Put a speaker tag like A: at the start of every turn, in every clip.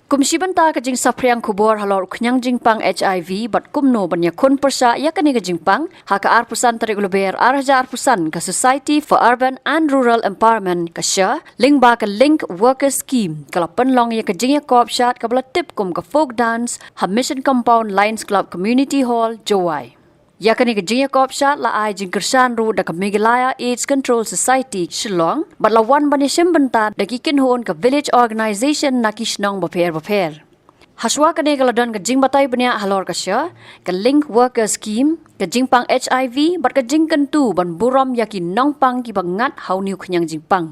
A: Kumsi banta ka jing sapriang kubor halor kunyang jingpang HIV bat kumno banya kun persa ya kani ka jingpang haka arpusan tarik luber arja arpusan ka Society for Urban and Rural Empowerment ka sya ling ba ka link worker scheme kala penlong ya ka jing ya koop shat ka bala tip kum ka folk dance ha Mission Compound Lions Club Community Hall Jowai. Ya kani ka jing ya koop shat la ai jing kersan ru da ka Meghalaya AIDS Control Society Shillong bat la wan bani simbanta da kikin hon ka village organization na kishnong baper. Haswa kani ka ladan ka jing batay banya halor ka sya ka link worker scheme ka jing pang HIV bat ka jing kentu ban buram yakin nong pang ki bangat hau niu knyang jing pang.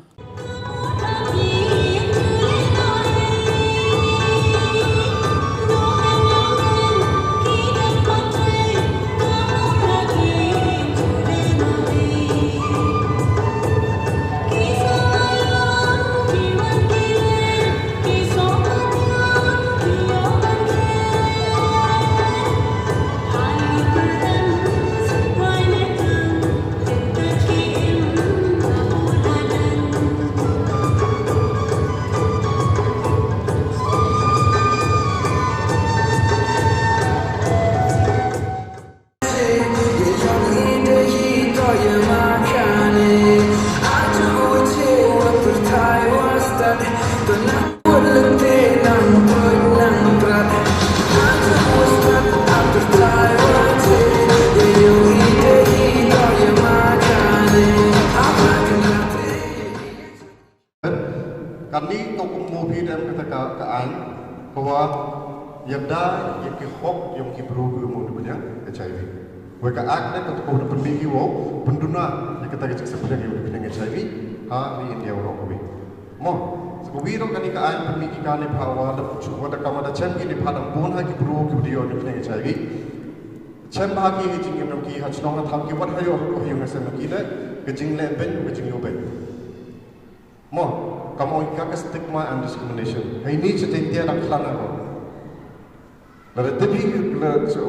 B: Kami toko mobil dan kata kaan bahwa yada yang kihok yang kibru mau banyak HIV. Mereka ada untuk kau pendiri wow penduna yang kata kecik sebenarnya yang bidang HIV ha di India orang kami. Mo sebabiro kani kaan pendiri kani bahwa ada kamada cem ini pada pun lagi kibru kibru yang bidang HIV. Cem bagi hijing yang ki hajnong tham ki wat hayo yang ngasem kita kejing leben kejing yoben. Mo kamu ikut stigma and discrimination. Ini cerita nak kelana ko. Lalu tapi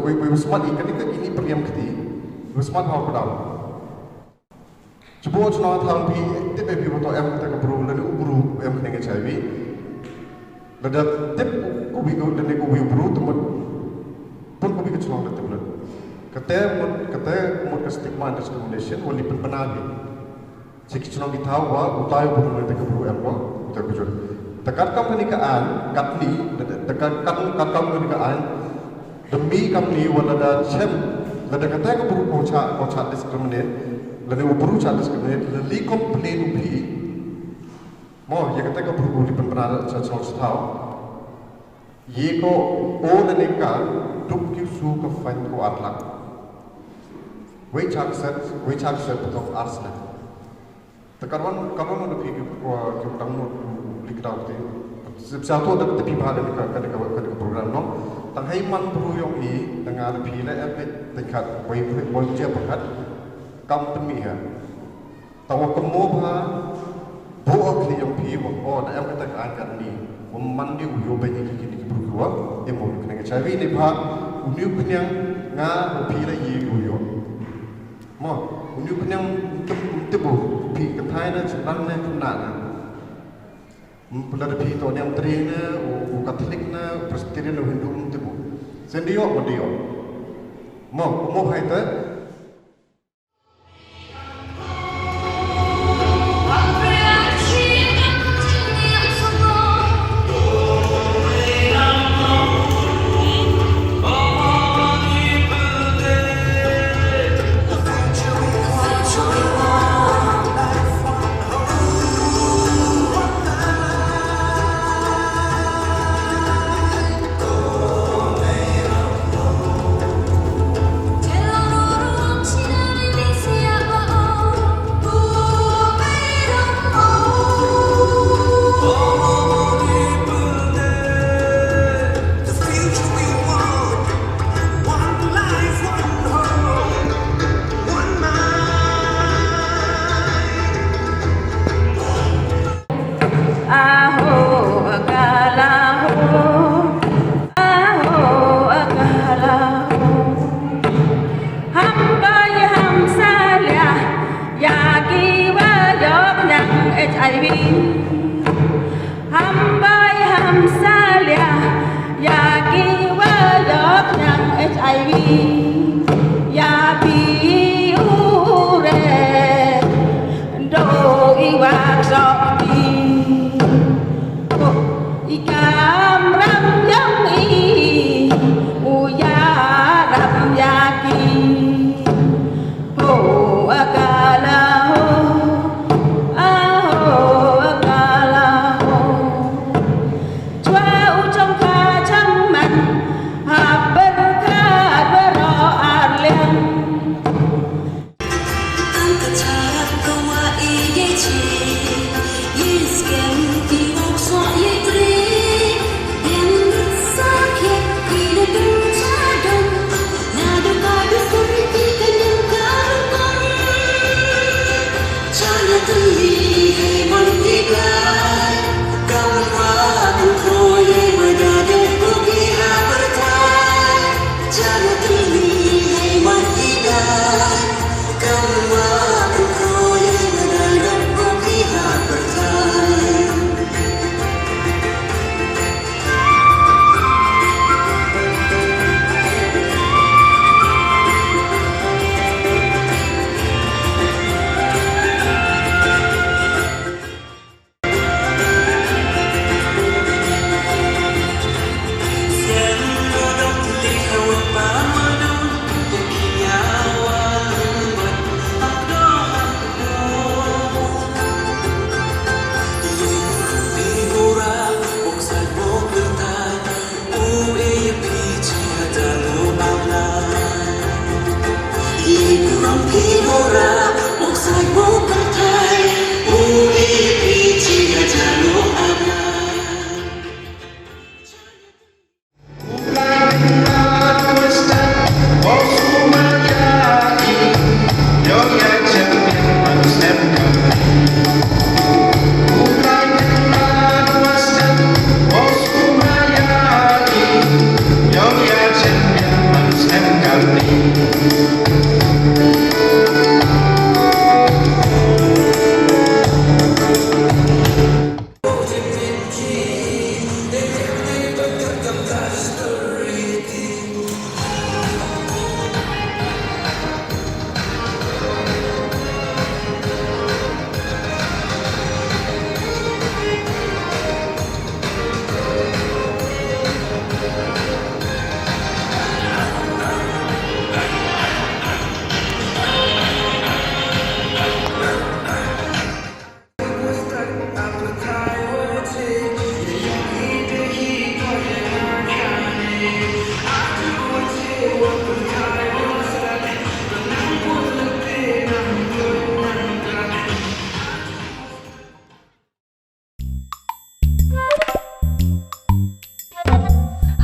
B: we smart ikan ini periam keti. We smart hal pedal. Coba cuma tahu pi tapi pi waktu em kita keberu lalu uburu em kena HIV. Lalu tip kubi ko dan kubi uburu teman pun kubi kecil lalu teman. Kata mut ke stigma and discrimination wali penpenabi. Sekicunong kita wa utayo budu nanti keburu erwa utar kujur. Tekat kamu pernikahan katni tekat kamu pernikahan demi kami walada cem lada kata keburu kocha diskriminat lada uburu cha diskriminat lali komplain ubi mo ya kata keburu di penbenar cacol setau ye ko o naneka dup kisu ke fan ko atlak we chak set betul arslan. Tekarwan kamu nak pergi ke tamu likau tu. Sebab ada tepi pada ke program no. Tanghai man peruyong ini dengan pergi le tingkat boy je berkat company ha. Tahu kamu bah buat ni yang pergi oh dah yang kita angkat ni. Mandi uyo banyak kini berkuah. Yang mau kena cari ni bah uyu kenyang ngah pergi le uyo. Mo uyu kenyang tebu. Pi ketai na celang na kena na. Pelada pi tu yang teri na, Katolik na, Presbyterian na Hindu tu. Sendio mendio. Mo hai tu.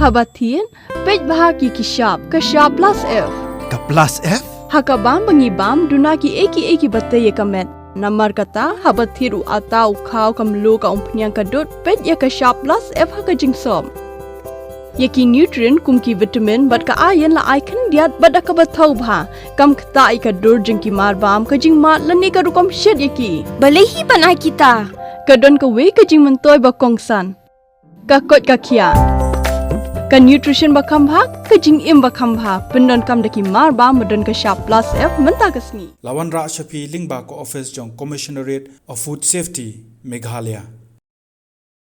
C: Habatin, pej bahagi kishab, kashab plus F.
D: Ka plus F?
C: Hakabam bangibam, dunaki eki bate ye kamet. Namar kata, habatiru atau kau kamlu ka umpnyang kadut, pej ya kashab plus F haka jingsom. Yaki nutrient kumki vitamin bat ka ayan la icon diat bat ka batau bha. Kam kata ika dur jingki marbam ka jing mat lani ka rukom shed yaki.
E: Balehi panai kita.
C: Kadon ka we ka jing mentoy ba kongsan. Ka kot ka kia. Ka nutrition bakam bha ka jing im bakam bha pendon kam daki mar ba madon ka sharp plus F menta kasni
D: Lawan Ra Shafi Lingba ko office jong Commissionerate of Food Safety Meghalaya